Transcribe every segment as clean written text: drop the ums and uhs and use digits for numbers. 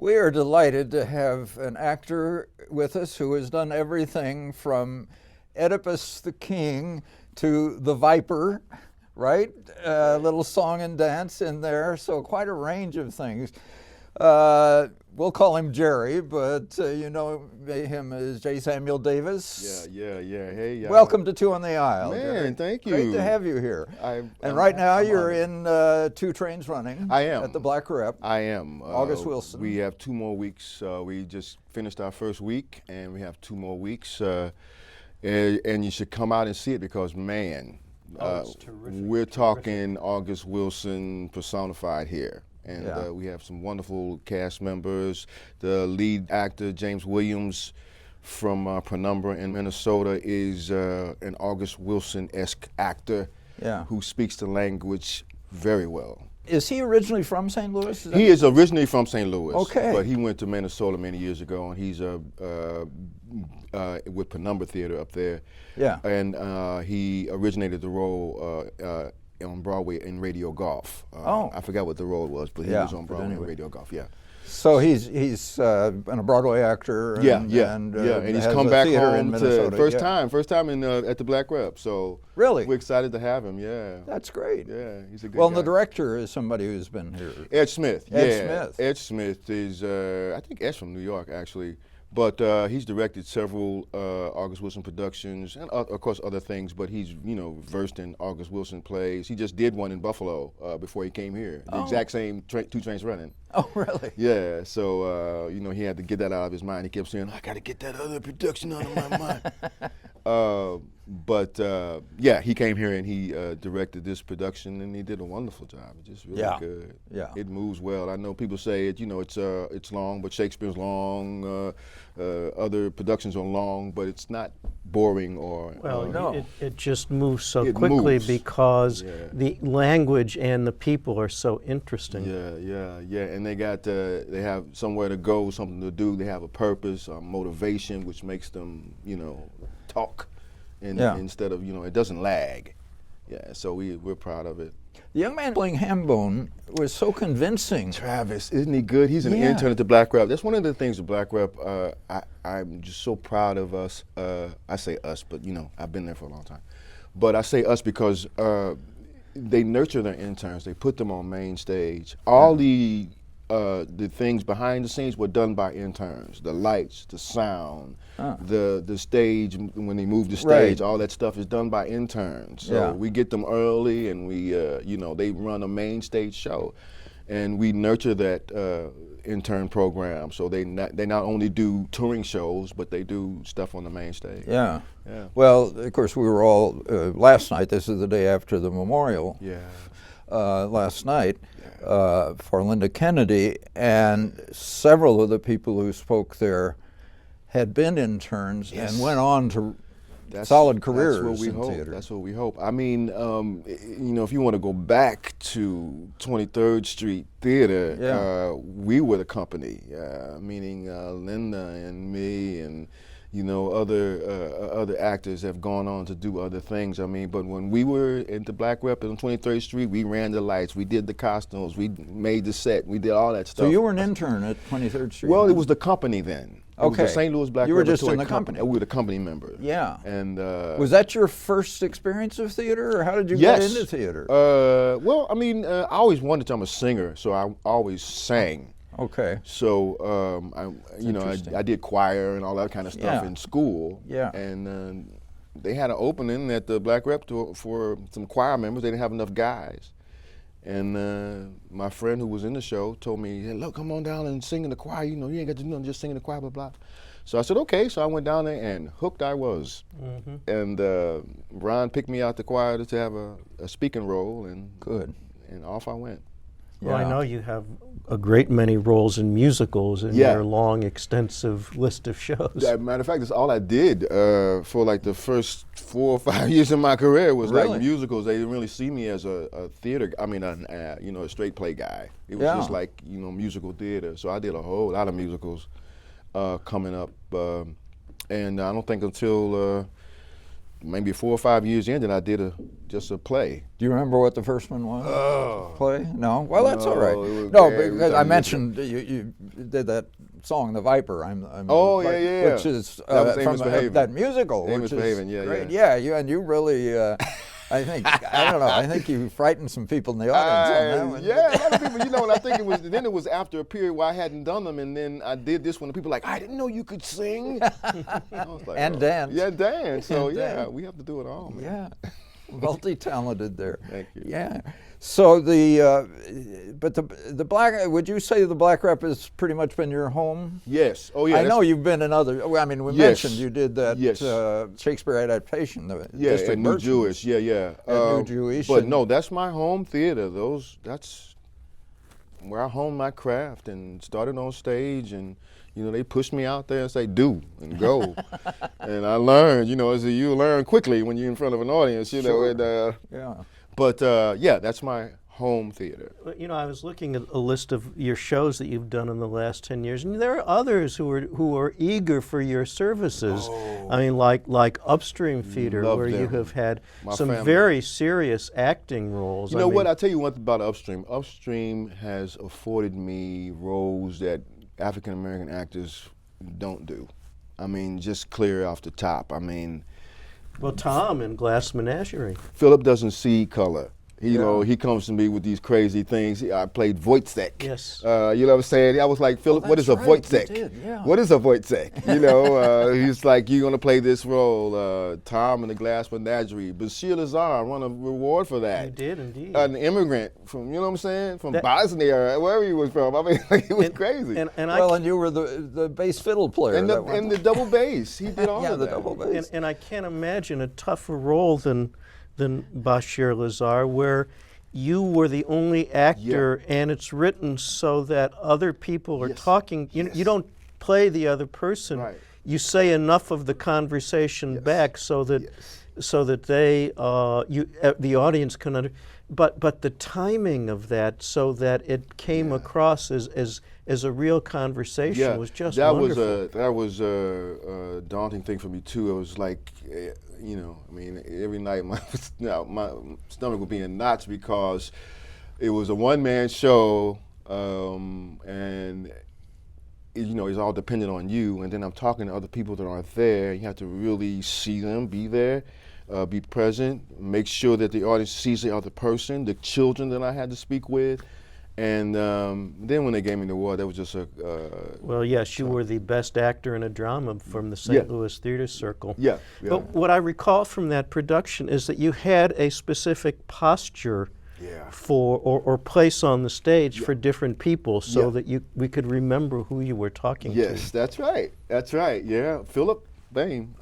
We are delighted to have an actor with us who has done everything from Oedipus the King to The Viper, right? A little song and dance in there, so quite a range of things. We'll call him Jerry, but you know him as J. Samuel Davis. Yeah. Hey, welcome to Two on the Aisle. Man, Jerry. Thank you. Great to have you here. I'm right now you're honored. in Two Trains Running. I am. At the Black Rep. I am. August Wilson. We have 2 more weeks. We just finished our first week, and we have 2 more weeks. And you should come out and see it because, man, it's terrific. We're talking August Wilson personified here. And Yeah. we have some wonderful cast members. The lead actor, James Williams, from Penumbra in Minnesota, is an August Wilson-esque actor who speaks the language very well. Is he originally from St. Louis? He is originally from St. Louis, Okay. but he went to Minnesota many years ago, and he's with Penumbra Theater up there. Yeah. And he originated the role on Broadway in Radio Golf. I forgot what the role was, but he was on Broadway in Radio Golf. Yeah. So he's been a Broadway actor. And he's has come a back theater in home Minnesota. first time in at the Black Rep. So Really? we're excited to have him. Yeah. That's great. Yeah, he's a good Well, guy. and the director is somebody who's been here. Ed Smith. Ed Smith. Ed Smith is, I think Ed's from New York, actually. But he's directed several August Wilson productions and, of course, other things. But he's, versed in August Wilson plays. He just did one in Buffalo before he came here. The exact same Two Trains Running. Oh, really? Yeah. So, he had to get that out of his mind. He kept saying, I got to get that other production out of my mind. But he came here and he directed this production, and he did a wonderful job. It's just really good. Yeah. It moves well. I know people say it, it's long, but Shakespeare's long. Other productions are long, but it's not boring or. Well, no. it just moves so It quickly moves. because Yeah. the language and the people are so interesting. Yeah, and they have somewhere to go, something to do. They have a purpose, motivation, which makes them, talk, instead of, it doesn't lag. Yeah, so we're proud of it. The young man playing Hambone was so convincing. Travis, isn't he good? He's an Yeah. intern at the Black Rep. That's one of the things the Black Rep. I'm just so proud of us. I say us, but I've been there for a long time. But I say us because they nurture their interns. They put them on main stage. All the things behind the scenes were done by interns. The lights, the sound, the stage, when they move the stage, all that stuff is done by interns. So we get them early, and we, they run a main stage show, and we nurture that intern program. So they not only do touring shows, but they do stuff on the main stage. Yeah. Yeah. Well, of course, we were all, last night, this is the day after the memorial. Yeah. Last night for Linda Kennedy, and several of the people who spoke there had been interns and went on to solid careers That's what we in hope. theater. That's what we hope. I mean, if you want to go back to 23rd Street Theater, we were the company, meaning Linda and me and other actors have gone on to do other things. I mean, but when we were at the Black Rep on 23rd Street, we ran the lights, we did the costumes, we made the set, we did all that stuff. So you were an intern at 23rd Street? Well, it was the company then. It was the St. Louis Black You were just Repertory in the company. We were the company member. Yeah. And was that your first experience of theater, or how did you yes. get into theater? Well, I mean, I always wanted to. I'm a singer, so I always sang. Okay. So I did choir and all that kind of stuff in school. Yeah. And they had an opening at the Black Rep for some choir members. They didn't have enough guys. And my friend who was in the show told me, hey, look, come on down and sing in the choir. You ain't got to do just sing in the choir, blah, blah. So I said, okay. So I went down there, and hooked I was. Mm-hmm. And Ron picked me out the choir to have a speaking role, and and off I went. Well, I know you have a great many roles in musicals in your long, extensive list of shows. As a matter of fact, that's all I did for like the first 4 or 5 years of my career was like musicals. They didn't really see me as a theater, a straight play guy. It was just like, musical theater. So I did a whole lot of musicals coming up. And I don't think until maybe 4 or 5 years in that I did just a play. Do you remember what the first one was? Oh. Play? No? Well, that's all right. No, it was No, bad. because I Every time mentioned you did that song, The Viper. Oh, yeah. Which is That was from Amos Behavin'. that musical. Amos which Behavin', is yeah, great. yeah. You really, I don't know, I think you frightened some people in the audience on that one. Yeah, a lot of people, and I think it was after a period where I hadn't done them, and then I did this one, and people were like, I didn't know you could sing. I was like, And dance. Yeah, dance. So, And yeah, dance. we have to do it all, man. Yeah, multi-talented there. Thank you. Yeah. So but the Black, would you say the Black Rep has pretty much been your home? Yes. Oh, yeah. I know you've been in other. Well, I mean, we Yes. mentioned you did that Yes. Shakespeare adaptation. The Yeah, District and New Merchants. Jewish. Yeah. And New Jewish. But and- no, that's my home theater. That's where I honed my craft and started on stage, and they pushed me out there and say do and go, and I learned. You learn quickly when you're in front of an audience. Sure. And, Yeah. but yeah, that's my home theater. Well, I was looking at a list of your shows that you've done in the last 10 years, and there are others who are eager for your services. I mean, like Upstream Theater, Love where you them. have had My some family. very serious acting roles. You know what? I tell you one thing about Upstream. Upstream has afforded me roles that African American actors don't do. I mean, just clear off the top. I mean, Well, Tom in Glass Menagerie. Philip doesn't see color. Yeah. He comes to me with these crazy things. I played Wojciech. Yes. You know what I'm saying? I was like, Philip, what is a that's right, you Wojciech? did, yeah. What is a Wojciech? He's like, you're going to play this role. Tom in the Glass Menagerie. Bashir Lazar won a reward for that. You did indeed. An immigrant from, you know what I'm saying? From That- Bosnia, wherever he was from. I mean, it was crazy. And Well, and you were the bass fiddle player. And that one the time. double bass. He did all Yeah, of the that. double bass. And I can't imagine a tougher role than Bashir Lazar, where you were the only actor, and it's written so that other people are Yes. talking. You don't play the other person. Right. You say enough of the conversation back so that they the audience can but the timing of that so that it came across as a real conversation was just wonderful. That was a daunting thing for me too. It was like, I mean, every night my stomach would be in knots because it was a one-man show, and it's all dependent on you. And then I'm talking to other people that aren't there. You have to really see them, be there, be present, make sure that the audience sees the other person, the children that I had to speak with. And then when they gave me the award, that was just Well, yes, you were the best actor in a drama from the St. Yeah. Louis Theater Circle. yeah. But what I recall from that production is that you had a specific posture Yeah. for or place on the stage for different people so Yeah. that we could remember who you were talking Yes, to. that's right. That's right. Yeah, Philip Bain.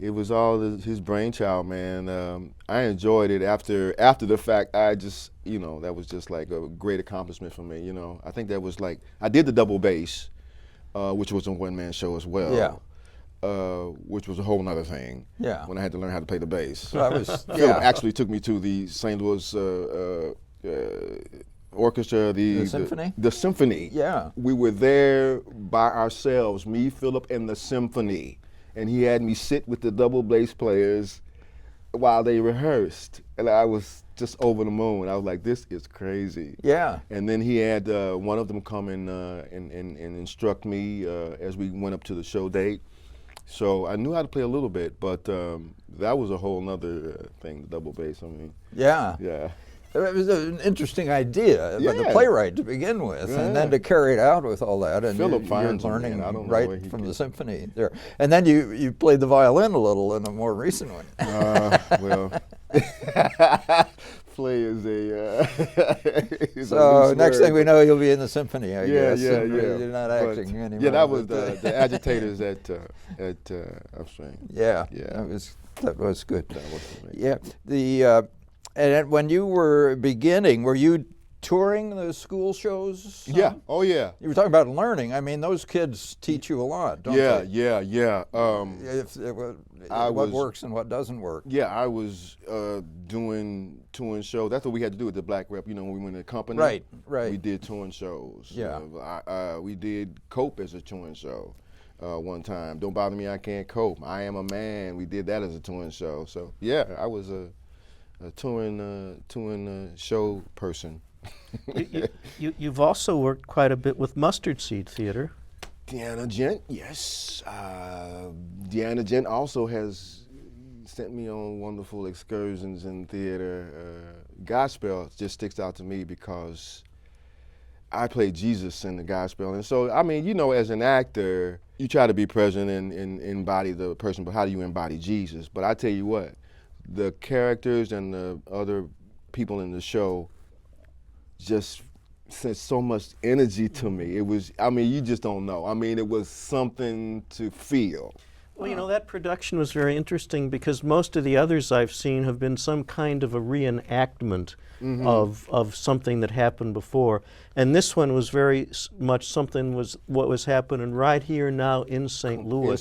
It was all his brainchild, man. I enjoyed it. After the fact, I just, that was just like a great accomplishment for me. I think that was like I did the double bass, which was a one-man show as well. Yeah. Which was a whole nother thing. Yeah. When I had to learn how to play the bass. So I was, Philip actually took me to the St. Louis orchestra, The symphony? The symphony. Yeah. We were there by ourselves, me, Philip, and the symphony. And he had me sit with the double bass players while they rehearsed. And I was just over the moon. I was like, this is crazy. Yeah. And then he had one of them come and instruct me as we went up to the show date. So I knew how to play a little bit, but that was a whole nother thing, the double bass. I mean, Yeah. yeah. It was an interesting idea by the Yeah. playwright to begin with, and then to carry it out with all that, and Philip you're finds him, learning man. I don't know where right he from the gets- symphony there. And then you played the violin a little in a more recent one. Well, play is a. is a So loose next word, thing we know, you'll be in the symphony, I Yeah, guess. yeah, and yeah. You're not But, acting anymore. Yeah, that was but, the agitators at Upstream. Yeah, Yeah. that was good. That was for me. Yeah, and then when you were beginning, were you touring the school shows? some? Yeah. Oh yeah. You were talking about learning. I mean, those kids teach you a lot, don't Yeah, they? yeah. I What was- works and what doesn't work. Yeah, I was doing touring shows. That's what we had to do with the Black Rep. When we went in the company. Right, right. We did touring shows. Yeah. We did Cope as a touring show. one time. Don't Bother Me, I Can't Cope. I Am a Man. We did that as a touring show. So yeah, I was a touring show person. You've also worked quite a bit with Mustard Seed Theater. Deanna Gent, yes. Deanna Gent also has sent me on wonderful excursions in theater. Godspell just sticks out to me because I played Jesus in the Godspell. And so, I mean, you know, as an actor, you try to be present and embody the person, but how do you embody Jesus? But I tell you what, the characters and the other people in the show just sent so much energy to me. It was, I mean, you just don't know. I mean, it was something to feel. Well, you know, that production was very interesting because most of the others I've seen have been some kind of a reenactment of something that happened before. And this one was very much something was what was happening right here now in St. Louis. In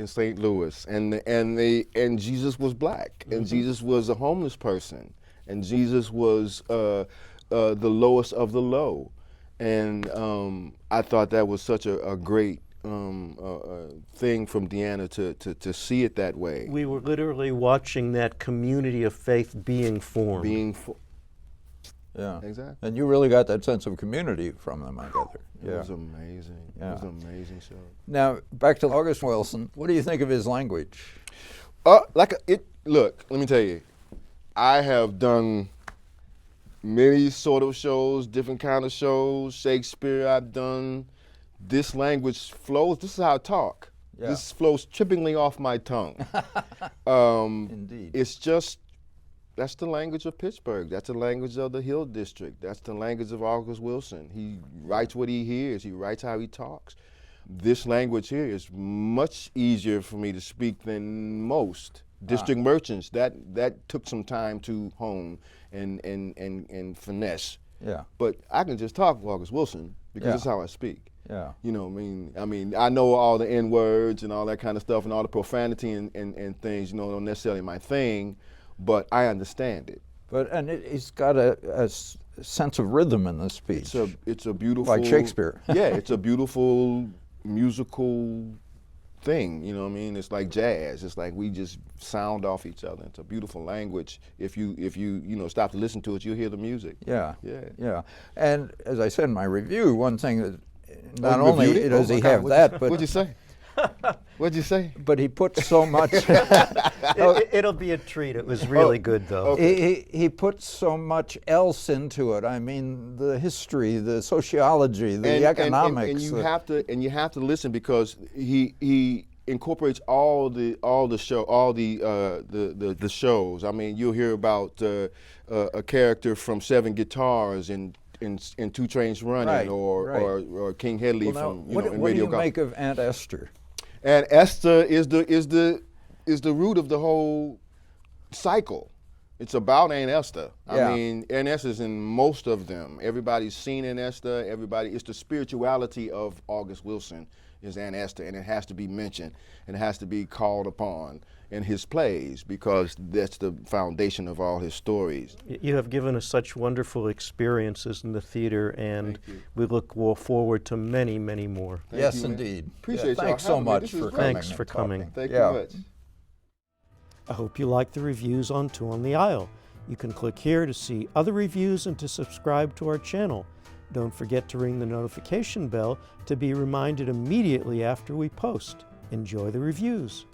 St. Louis. And Jesus was black, and Jesus was a homeless person, and Jesus was the lowest of the low. And I thought that was such a great thing from Deanna to see it that way. We were literally watching that community of faith being formed. Yeah, Exactly. And you really got that sense of community from them, I gather. It was amazing. Yeah. It was an amazing show. Now, back to August Wilson. What do you think of his language? Look, let me tell you, I have done many sort of shows, different kind of shows. Shakespeare I've done. This language flows. This is how I talk. Yeah. This flows trippingly off my tongue. Indeed. It's just, that's the language of Pittsburgh. That's the language of the Hill District. That's the language of August Wilson. He writes what he hears. He writes how he talks. This language here is much easier for me to speak than most. District merchants, that took some time to hone and finesse. Yeah. But I can just talk August Wilson because Yeah. that's how I speak. Yeah. You know what I mean? I know all the N-words and all that kind of stuff and all the profanity and things, you know, not necessarily my thing, but I understand it. But he's got a sense of rhythm in the speech. It's a beautiful, like Shakespeare. Yeah, it's a beautiful musical thing, you know what I mean? It's like jazz. It's like we just sound off each other. It's a beautiful language. If you stop to listen to it, you'll hear the music. Yeah. Yeah. Yeah. And as I said in my review, one thing that not you only reviewed it? does Oh my he God, have what'd that, you, but what'd you say? What'd you say? but he puts so much. It'll be a treat. It was really good, though. Okay. He puts so much else into it. I mean, the history, the sociology, the economics. And you have to listen because he incorporates all the shows. I mean, you'll hear about a character from Seven Guitars in 2 Trains Running, Right, or King Hedley Well, now, from what in do Radio you Golf. make of Aunt Esther? And Esther is the root of the whole cycle. It's about Aunt Esther. Yeah. I mean, Aunt Esther's in most of them. Everybody's seen Aunt Esther. It's the spirituality of August Wilson is Aunt Esther, and it has to be mentioned and it has to be called upon in his plays because that's the foundation of all his stories. You have given us such wonderful experiences in the theater, and Thank you. we look forward to many, many more. Thank Yes, you, man. indeed. Appreciate y'all Thanks so having me. much This for is coming. great. Thanks for and coming. talking. Thank Yeah. you much. I hope you like the reviews on Two on the Aisle. You can click here to see other reviews and to subscribe to our channel. Don't forget to ring the notification bell to be reminded immediately after we post. Enjoy the reviews.